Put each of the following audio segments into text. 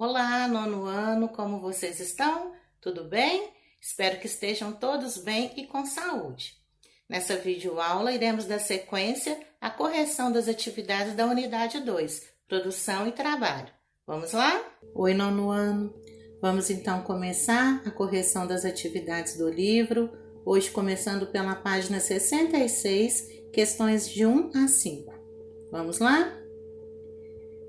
Olá, nono ano, como vocês estão? Tudo bem? Espero que estejam todos bem e com saúde. Nessa videoaula, iremos dar sequência à correção das atividades da unidade 2, Produção e Trabalho. Vamos lá? Oi, nono ano. Vamos então começar a correção das atividades do livro, hoje começando pela página 66, questões de 1 a 5. Vamos lá?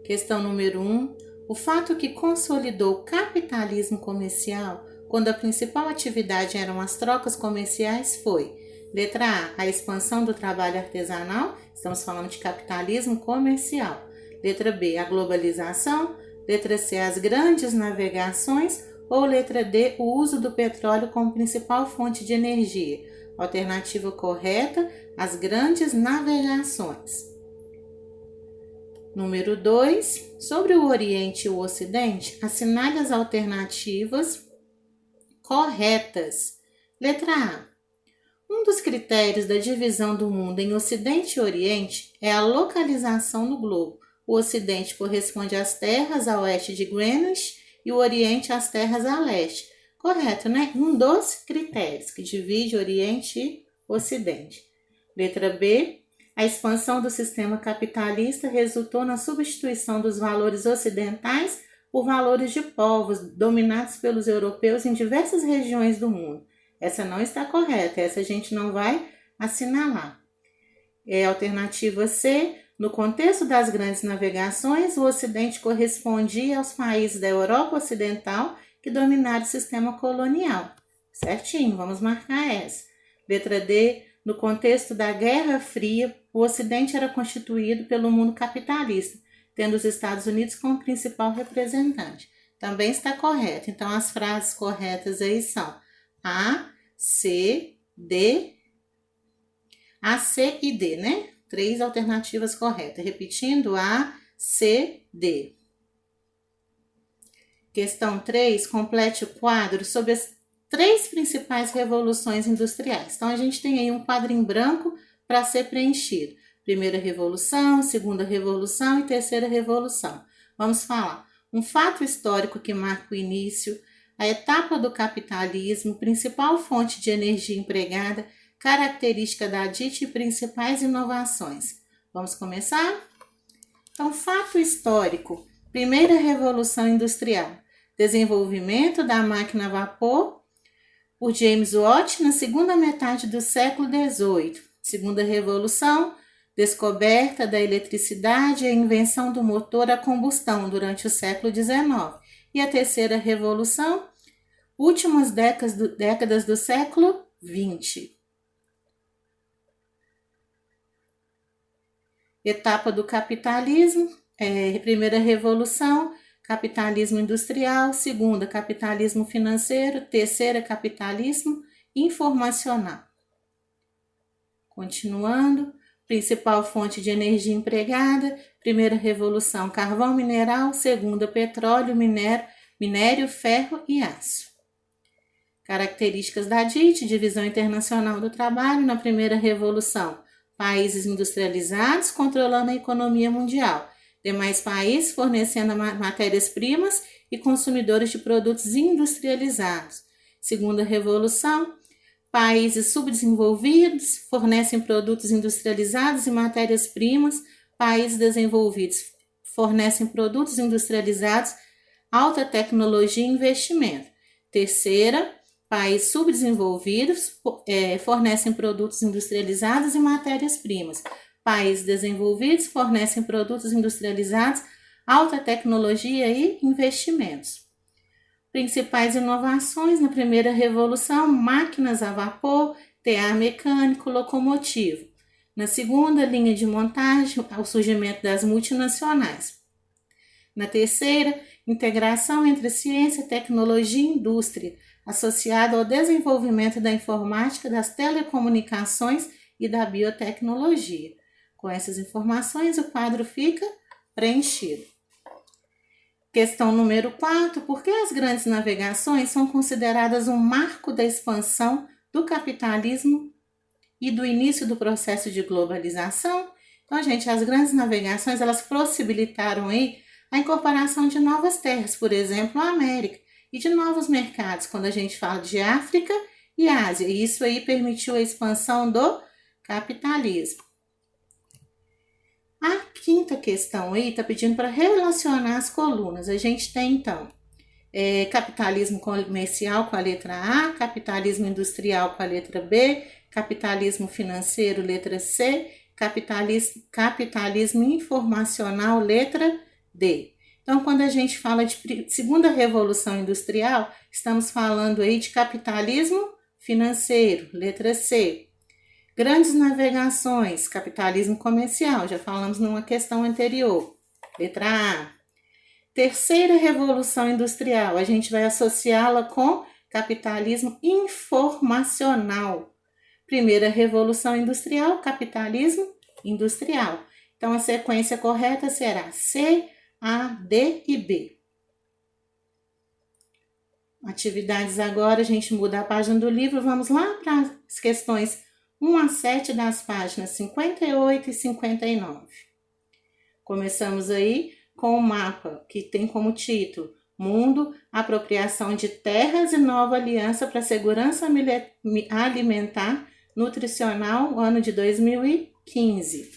Questão número 1. O fato que consolidou o capitalismo comercial, quando a principal atividade eram as trocas comerciais, foi: letra A, a expansão do trabalho artesanal, estamos falando de capitalismo comercial. Letra B, a globalização. Letra C, as grandes navegações. Ou letra D, o uso do petróleo como principal fonte de energia. Alternativa correta, as grandes navegações. Número 2. Sobre o Oriente e o Ocidente, assinale as alternativas corretas. Letra A. Um dos critérios da divisão do mundo em Ocidente e Oriente é a localização no globo. O Ocidente corresponde às terras a oeste de Greenwich e o Oriente às terras a leste. Correto, né? Um dos critérios que divide Oriente e Ocidente. Letra B. A expansão do sistema capitalista resultou na substituição dos valores ocidentais por valores de povos dominados pelos europeus em diversas regiões do mundo. Essa não está correta, essa a gente não vai assinalar. Alternativa C. No contexto das grandes navegações, o Ocidente correspondia aos países da Europa Ocidental que dominaram o sistema colonial. Certinho, vamos marcar essa. Letra D. No contexto da Guerra Fria, o Ocidente era constituído pelo mundo capitalista, tendo os Estados Unidos como principal representante. Também está correto. Então, as frases corretas aí são A, C, D, A, C e D, né? 3 alternativas corretas. Repetindo, A, C, D. Questão 3, complete o quadro sobre as 3 principais revoluções industriais. Então, a gente tem aí um quadro em branco para ser preenchido. Primeira revolução, segunda revolução e terceira revolução. Vamos falar. Um fato histórico que marca o início, a etapa do capitalismo, principal fonte de energia empregada, característica da DIT e principais inovações. Vamos começar? Então, fato histórico. Primeira revolução industrial. Desenvolvimento da máquina a vapor por James Watt na segunda metade do século XVIII. Segunda revolução, descoberta da eletricidade e a invenção do motor a combustão durante o século XIX. E a terceira revolução, últimas décadas do século XX. Etapa do capitalismo, primeira revolução, capitalismo industrial, segunda, capitalismo financeiro, terceira, capitalismo informacional. Continuando, principal fonte de energia empregada, primeira revolução, carvão mineral, segunda, petróleo, minério, ferro e aço. Características da DIT, divisão internacional do trabalho, na primeira revolução, países industrializados controlando a economia mundial. Demais países fornecendo matérias-primas e consumidores de produtos industrializados. Segunda revolução, países subdesenvolvidos fornecem produtos industrializados e matérias-primas. Países desenvolvidos fornecem produtos industrializados, alta tecnologia e investimento. Terceira, países subdesenvolvidos fornecem produtos industrializados e matérias-primas. Países desenvolvidos fornecem produtos industrializados, alta tecnologia e investimentos. Principais inovações na primeira revolução, máquinas a vapor, tear mecânico, locomotivo. Na segunda, linha de montagem, o surgimento das multinacionais. Na terceira, integração entre ciência, tecnologia e indústria, associado ao desenvolvimento da informática, das telecomunicações e da biotecnologia. Com essas informações, o quadro fica preenchido. Questão número 4. Por que as grandes navegações são consideradas um marco da expansão do capitalismo e do início do processo de globalização? Então, gente, as grandes navegações, elas possibilitaram aí a incorporação de novas terras, por exemplo, a América, e de novos mercados, quando a gente fala de África e Ásia. E isso aí permitiu a expansão do capitalismo. A quinta questão aí está pedindo para relacionar as colunas. A gente tem, então, capitalismo comercial com a letra A, capitalismo industrial com a letra B, capitalismo financeiro, letra C, capitalismo informacional, letra D. Então, quando a gente fala de segunda revolução industrial, estamos falando aí de capitalismo financeiro, letra C. Grandes navegações, capitalismo comercial, já falamos numa questão anterior, letra A. Terceira revolução industrial, a gente vai associá-la com capitalismo informacional. Primeira revolução industrial, capitalismo industrial. Então, a sequência correta será C, A, D e B. Atividades agora, a gente muda a página do livro, vamos lá para as questões 1 a 7 das páginas 58 e 59. Começamos aí com o mapa, que tem como título Mundo, Apropriação de Terras e Nova Aliança para Segurança Alimentar Nutricional, ano de 2015.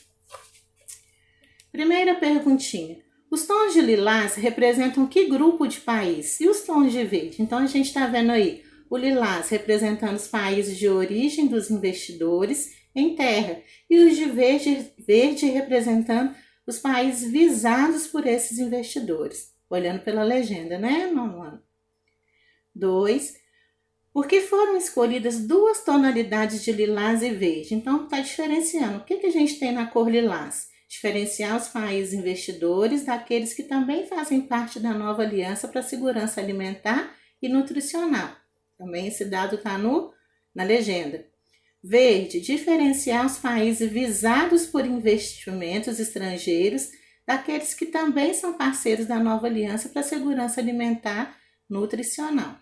Primeira perguntinha. Os tons de lilás representam que grupo de país? E os tons de verde? Então, a gente está vendo aí o lilás representando os países de origem dos investidores em terra e os de verde representando os países visados por esses investidores. Olhando pela legenda, né, mamãe? 2. Por que foram escolhidas duas tonalidades de lilás e verde? Então, está diferenciando. O que a gente tem na cor lilás? Diferenciar os países investidores daqueles que também fazem parte da nova aliança para a segurança alimentar e nutricional. Também esse dado está na legenda. Verde, diferenciar os países visados por investimentos estrangeiros daqueles que também são parceiros da nova aliança para a segurança alimentar nutricional.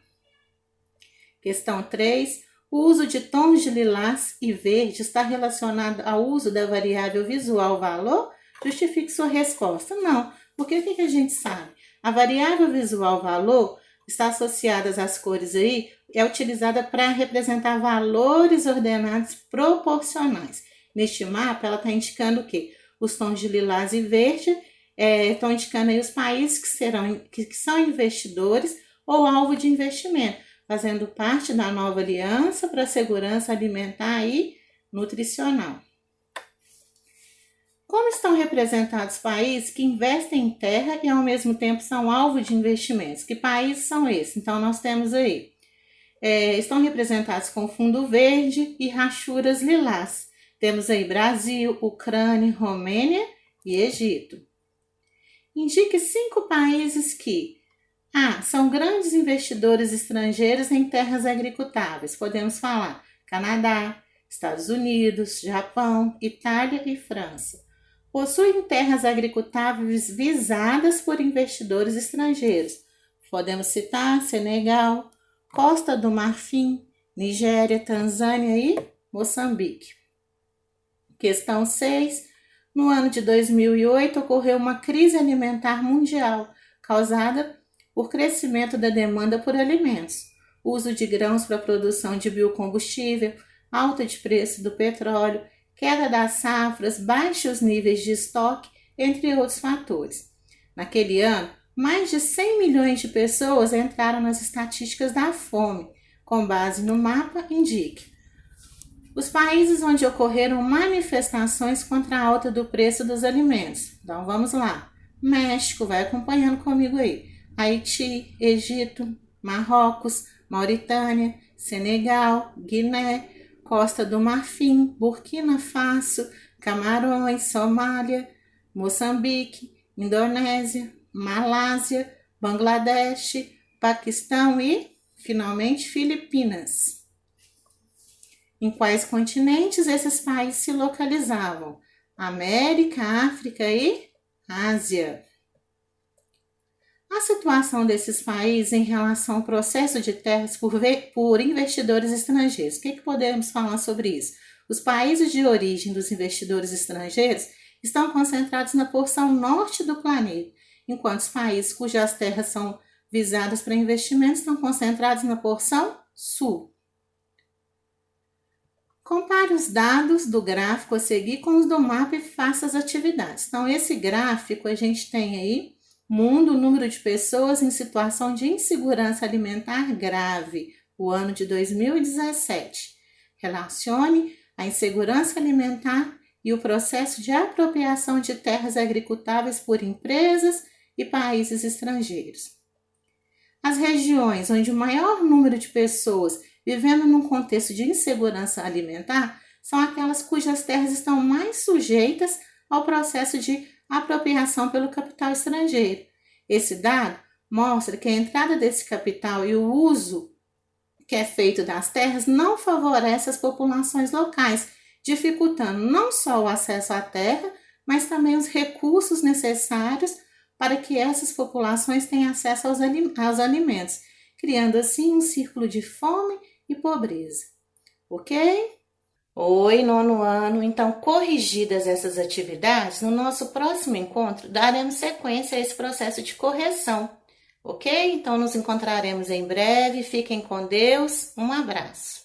Questão 3. O uso de tons de lilás e verde está relacionado ao uso da variável visual valor? Justifique sua resposta. Não, porque o que a gente sabe? A variável visual valor está associada às cores aí, é utilizada para representar valores ordenados proporcionais. Neste mapa, ela está indicando o quê? Os tons de lilás e verde estão indicando aí os países que são investidores ou alvo de investimento, fazendo parte da nova aliança para a segurança alimentar e nutricional. Como estão representados países que investem em terra e ao mesmo tempo são alvo de investimentos? Que países são esses? Então, nós temos aí, estão representados com fundo verde e rachuras lilás. Temos aí Brasil, Ucrânia, Romênia e Egito. Indique 5 países que são grandes investidores estrangeiros em terras agricultáveis. Podemos falar Canadá, Estados Unidos, Japão, Itália e França. Possuem terras agricultáveis visadas por investidores estrangeiros. Podemos citar Senegal, Costa do Marfim, Nigéria, Tanzânia e Moçambique. Questão 6. No ano de 2008, ocorreu uma crise alimentar mundial, causada por crescimento da demanda por alimentos, uso de grãos para a produção de biocombustível, alta de preço do petróleo, queda das safras, baixos níveis de estoque, entre outros fatores. Naquele ano, mais de 100 milhões de pessoas entraram nas estatísticas da fome. Com base no mapa, indique os países onde ocorreram manifestações contra a alta do preço dos alimentos. Então, vamos lá. México, vai acompanhando comigo aí. Haiti, Egito, Marrocos, Mauritânia, Senegal, Guiné, Costa do Marfim, Burkina Faso, Camarões, Somália, Moçambique, Indonésia, Malásia, Bangladesh, Paquistão e, finalmente, Filipinas. Em quais continentes esses países se localizavam? América, África e Ásia. A situação desses países em relação ao processo de terras por investidores estrangeiros. O que podemos falar sobre isso? Os países de origem dos investidores estrangeiros estão concentrados na porção norte do planeta enquanto os países cujas terras são visadas para investimentos estão concentrados na porção sul. Compare os dados do gráfico a seguir com os do mapa e faça as atividades. Então, esse gráfico a gente tem aí mundo, número de pessoas em situação de insegurança alimentar grave, o ano de 2017. Relacione a insegurança alimentar e o processo de apropriação de terras agricultáveis por empresas e países estrangeiros. As regiões onde o maior número de pessoas vivendo num contexto de insegurança alimentar são aquelas cujas terras estão mais sujeitas ao processo de apropriação pelo capital estrangeiro. Esse dado mostra que a entrada desse capital e o uso que é feito das terras não favorece as populações locais, dificultando não só o acesso à terra, mas também os recursos necessários para que essas populações tenham acesso aos alimentos, criando assim um círculo de fome e pobreza. Ok? Oi, nono ano. Então, corrigidas essas atividades, no nosso próximo encontro daremos sequência a esse processo de correção. Ok? Então, nos encontraremos em breve. Fiquem com Deus. Um abraço.